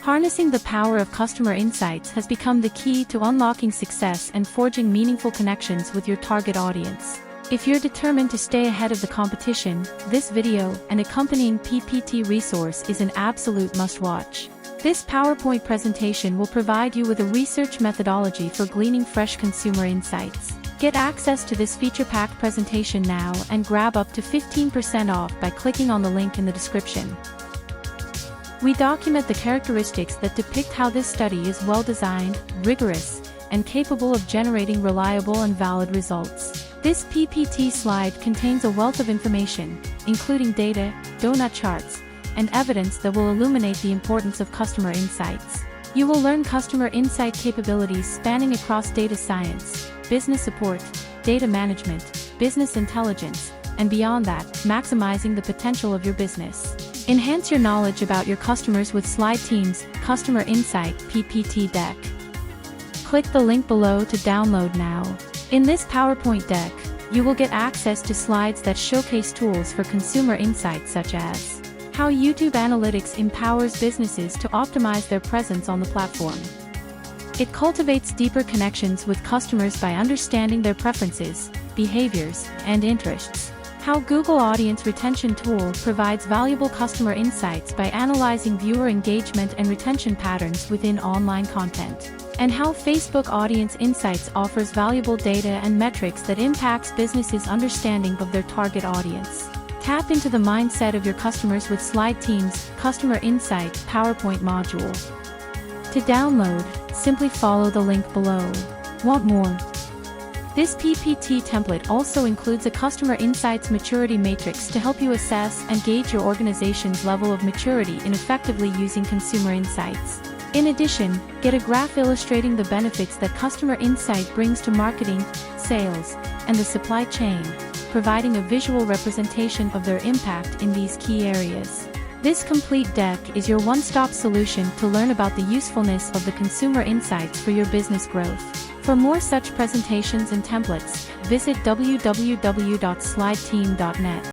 Harnessing the power of customer insights has become the key to unlocking success and forging meaningful connections with your target audience. If you're determined to stay ahead of the competition, this video and accompanying PPT resource is an absolute must-watch. This PowerPoint presentation will provide you with a research methodology for gleaning fresh consumer insights. Get access to this feature-packed presentation now and grab up to 15% off by clicking on the link in the description. We document the characteristics that depict how this study is well-designed, rigorous, and capable of generating reliable and valid results. This PPT slide contains a wealth of information, including data, donut charts, and evidence that will illuminate the importance of customer insights. You will learn customer insight capabilities spanning across data science, business support, data management, business intelligence, and beyond that, maximizing the potential of your business. Enhance your knowledge about your customers with SlideTeam's Customer Insight PPT Deck. Click the link below to download now. In this PowerPoint deck, you will get access to slides that showcase tools for consumer insights such as how YouTube Analytics empowers businesses to optimize their presence on the platform. It cultivates deeper connections with customers by understanding their preferences, behaviors, and interests. How Google Audience Retention Tool provides valuable customer insights by analyzing viewer engagement and retention patterns within online content. And how Facebook Audience Insights offers valuable data and metrics that impacts businesses' understanding of their target audience. Tap into the mindset of your customers with SlideTeam's Customer Insight PowerPoint module. To download, simply follow the link below. Want more? This PPT template also includes a Customer Insights Maturity Matrix to help you assess and gauge your organization's level of maturity in effectively using consumer insights. In addition, get a graph illustrating the benefits that customer insight brings to marketing, sales, and the supply chain, providing a visual representation of their impact in these key areas. This complete deck is your one-stop solution to learn about the usefulness of the consumer insights for your business growth. For more such presentations and templates, visit www.slideteam.net.